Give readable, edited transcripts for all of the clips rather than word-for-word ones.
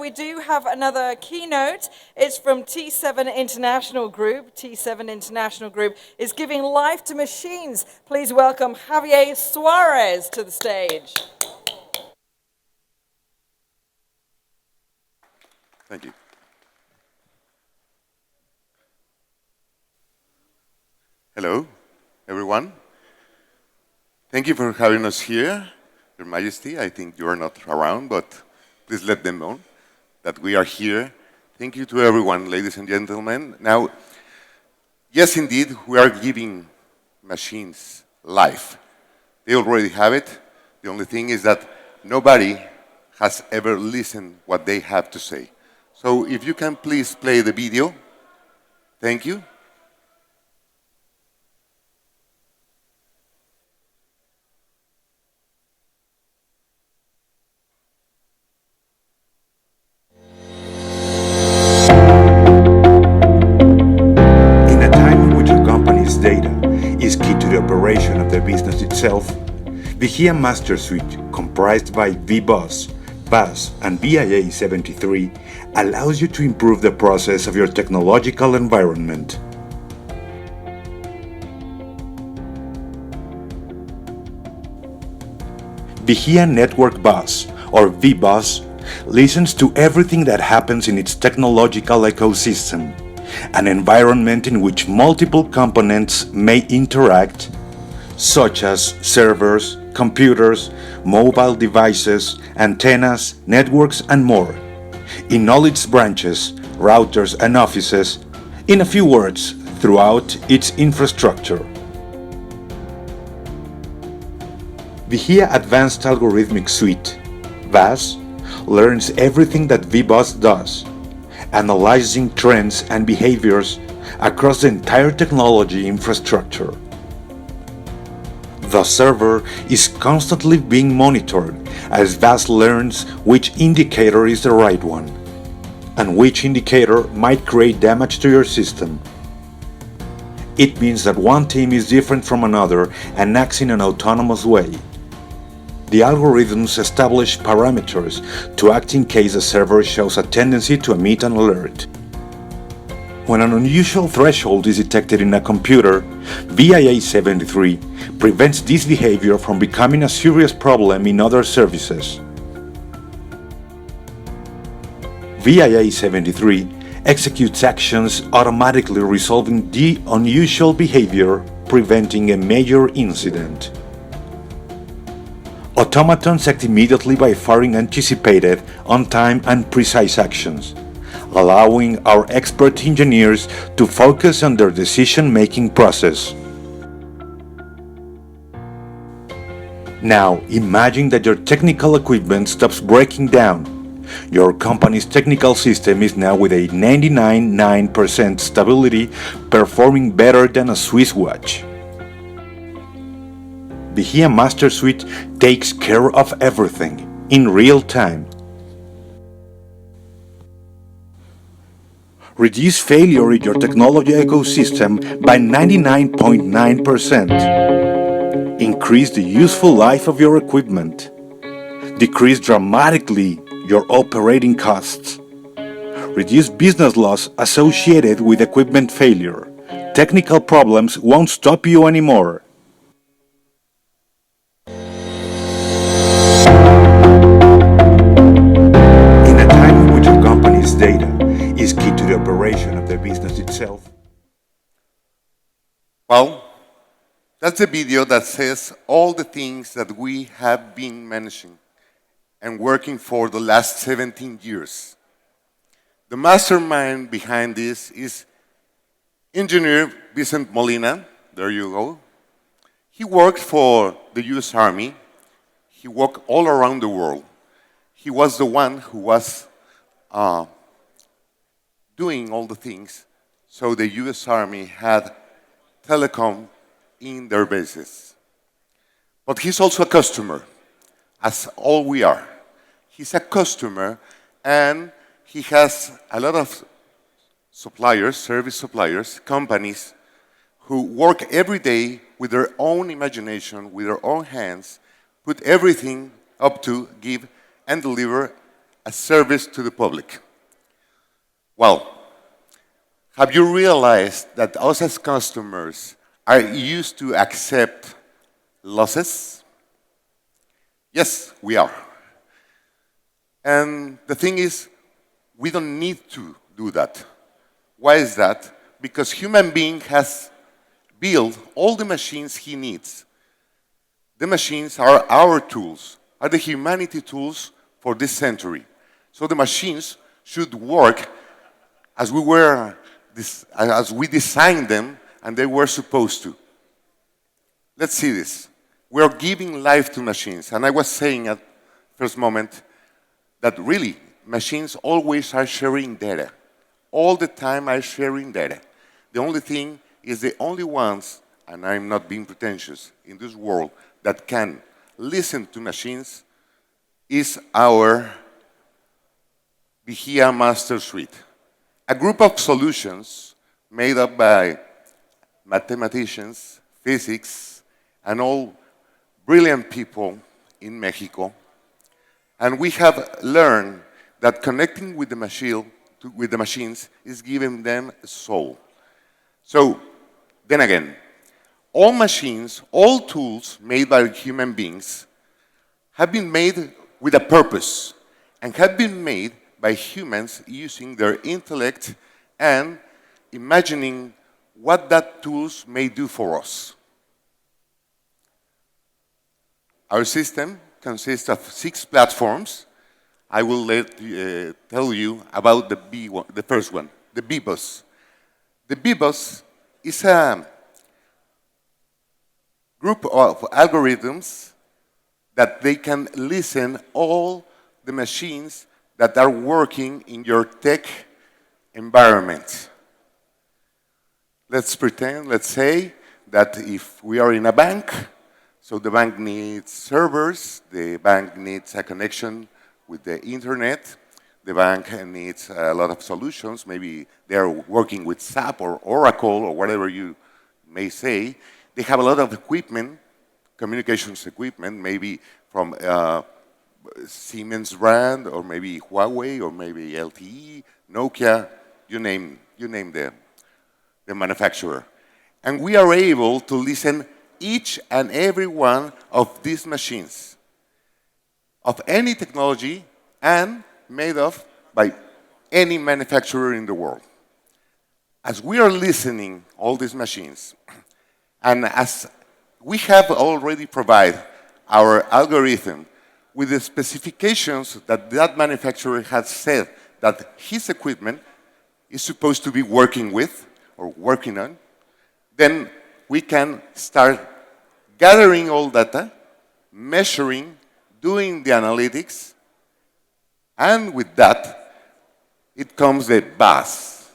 we do have another keynote. It's from T7 International Group. T7 International Group is giving life to machines. Please welcome Javier Suarez to the stage. Thank you. Hello, everyone. Thank you for having us here, Your Majesty. I think you are not around, but please let them know that we are here. Thank you to everyone, ladies and gentlemen. Now, yes, indeed, we are giving machines life. They already have it. The only thing is that nobody has ever listened what they have to say. So if you can please play the video. Thank you. In a time in which a company's data is key to the operation of the business itself, Vigía Master Suite, comprised by VBoss, BAS, and BIA 73, allows you to improve the process of your technological environment. Vigía Network Bus, or VBoss, listens to everything that happens in its technological ecosystem, an environment in which multiple components may interact, such as servers, computers, mobile devices, antennas, networks, and more, in all its branches, routers, and offices, in a few words, throughout its infrastructure. Vigía Advanced Algorithmic Suite, VAS, learns everything that VBoss does, analyzing trends and behaviors across the entire technology infrastructure. The server is constantly being monitored as VAS learns which indicator is the right one, and which indicator might create damage to your system. It means that one team is different from another and acts in an autonomous way. The algorithms establish parameters to act in case a server shows a tendency to emit an alert. When an unusual threshold is detected in a computer, BIA 73 prevents this behavior from becoming a serious problem in other services. BIA 73 executes actions automatically resolving the unusual behavior, preventing a major incident. Automatons act immediately by firing anticipated, on-time, and precise actions, allowing our expert engineers to focus on their decision-making process. Now, imagine that your technical equipment stops breaking down. Your company's technical system is now with a 99.9% stability, performing better than a Swiss watch. Vigía Master Suite takes care of everything in real time. Reduce failure in your technology ecosystem by 99.9%. Increase the useful life of your equipment. Decrease dramatically your operating costs. Reduce business loss associated with equipment failure. Technical problems won't stop you anymore. In a time in which a company's data is key to the operation of the business itself. Well, that's a video that says all the things that we have been managing and working for the last 17 years. The mastermind behind this is Engineer Vicent Molina. There you go. He worked for the US Army. He worked all around the world. He was the one who was doing all the things, so the US Army had telecom in their bases. But he's also a customer, as all we are. He's a customer, and he has a lot of suppliers, service suppliers, companies, who work every day with their own imagination, with their own hands, put everything up to give and deliver a service to the public. Well, have you realized that us as customers are used to accept losses? Yes, we are. And the thing is, we don't need to do that. Why is that? Because human being has built all the machines he needs. The machines are our tools, are the humanity tools for this century. So the machines should work as we designed them and they were supposed to. Let's see this. We are giving life to machines. And I was saying at first moment that really machines always are sharing data. All the time are sharing data. The only thing is the only ones, and I'm not being pretentious, in this world that can listen to machines is our Vigía Master Suite. A group of solutions made up by mathematicians, physics, and all brilliant people in Mexico. And we have learned that connecting with the machines is giving them a soul. So, then again, all machines, all tools made by human beings have been made with a purpose and have been made by humans using their intellect and imagining what that tools may do for us. Our system consists of 6 platforms. I will tell you about the first one, the B-Bus. The B-Bus is a group of algorithms that they can listen all the machines that are working in your tech environment. Let's say that if we are in a bank, so the bank needs servers, the bank needs a connection with the internet, the bank needs a lot of solutions, maybe they're working with SAP or Oracle or whatever you may say. They have a lot of equipment, communications equipment, maybe from Siemens brand, or maybe Huawei, or maybe LTE, Nokia, you name the manufacturer. And we are able to listen each and every one of these machines of any technology and made by any manufacturer in the world. As we are listening all these machines, and as we have already provided our algorithm with the specifications that that manufacturer has said that his equipment is supposed to be working with or working on, then we can start gathering all data, measuring, doing the analytics, and with that, it comes the buzz.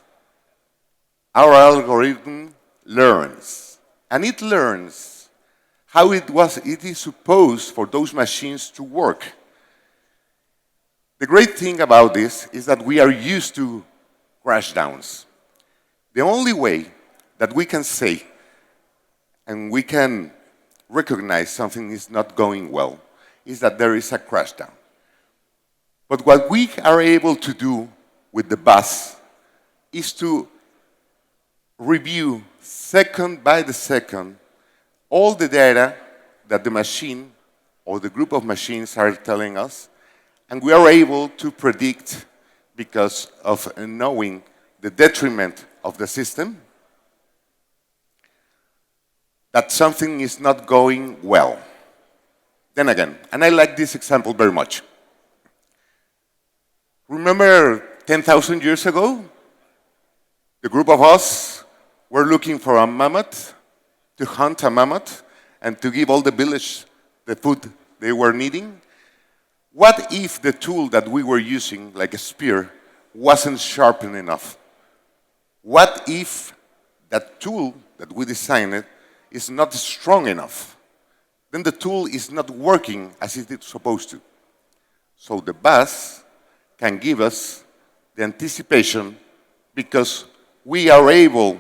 Our algorithm learns, and it learns how it is supposed for those machines to work. The great thing about this is that we are used to crash downs. The only way that we can say and we can recognize something is not going well is that there is a crash down. But what we are able to do with the bus is to review second by the second all the data that the machine or the group of machines are telling us, and we are able to predict, because of knowing the detriment of the system, that something is not going well. Then again, and I like this example very much. Remember 10,000 years ago? The group of us were looking for a mammoth, to hunt a mammoth, and to give all the village the food they were needing. What if the tool that we were using, like a spear, wasn't sharpened enough? What if that tool that we designed is not strong enough? Then the tool is not working as it is supposed to. So the bus can give us the anticipation because we are able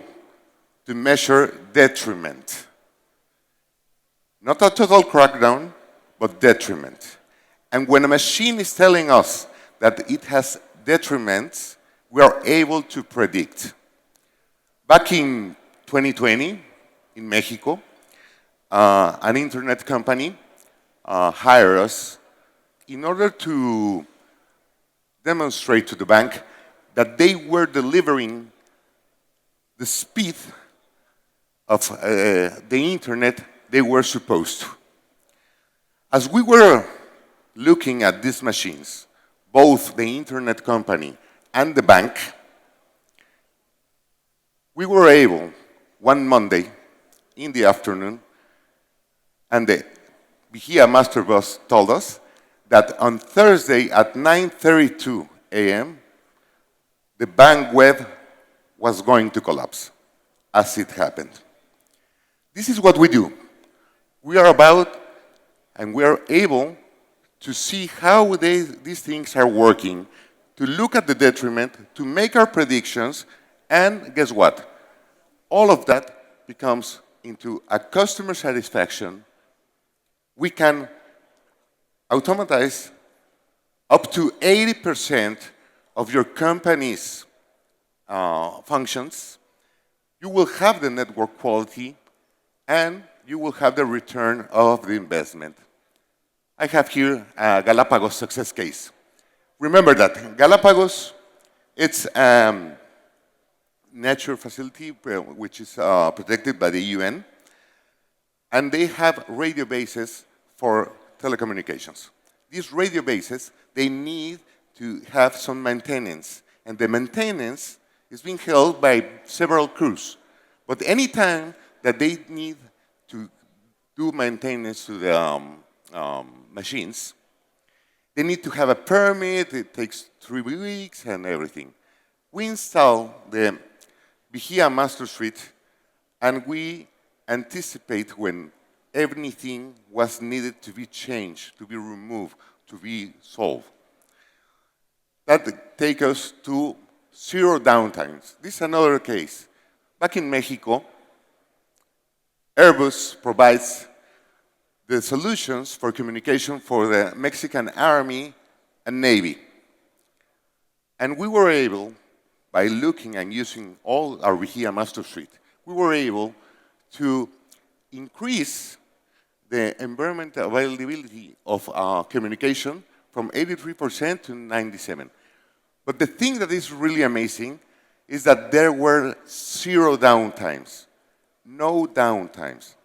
to measure detriment. Not a total crackdown, but detriment. And when a machine is telling us that it has detriments, we are able to predict. Back in 2020, in Mexico, an internet company hired us in order to demonstrate to the bank that they were delivering the speed of the internet they were supposed to. As we were looking at these machines, both the internet company and the bank, we were able, one Monday in the afternoon, and the Vigía Master Boss told us that on Thursday at 9:32 a.m., the bank web was going to collapse, as it happened. This is what we do. We are about, and we are able to see how these things are working, to look at the detriment, to make our predictions, and guess what? All of that becomes into a customer satisfaction. We can automatize up to 80% of your company's functions. You will have the network quality, and you will have the return of the investment. I have here a Galapagos success case. Remember that Galapagos, it's a nature facility which is protected by the UN, and they have radio bases for telecommunications. These radio bases, they need to have some maintenance, and the maintenance is being held by several crews. But any time that they need to do maintenance to the machines, they need to have a permit. It takes 3 weeks and everything. We install the Vigía Master Suite, and we anticipate when everything was needed to be changed, to be removed, to be solved. That takes us to 0 downtimes. This is another case. Back in Mexico, Airbus provides the solutions for communication for the Mexican Army and Navy. And we were able, by looking and using all our Vigía Master Suite, we were able to increase the environment availability of communication from 83% to 97%. But the thing that is really amazing is that there were 0 downtimes, no downtimes,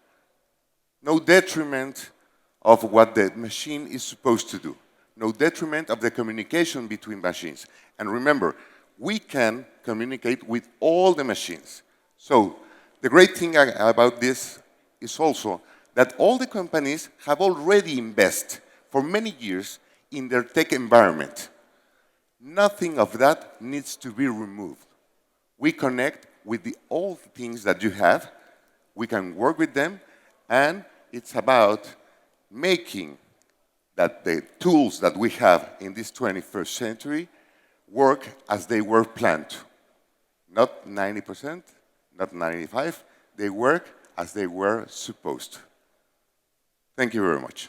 no detriment of what the machine is supposed to do, no detriment of the communication between machines. And remember, we can communicate with all the machines. So the great thing about this is also that all the companies have already invested for many years in their tech environment. Nothing of that needs to be removed. We connect with the old things that you have, we can work with them, and it's about making that the tools that we have in this 21st century work as they were planned. Not 90%, not 95%, they work as they were supposed to. Thank you very much.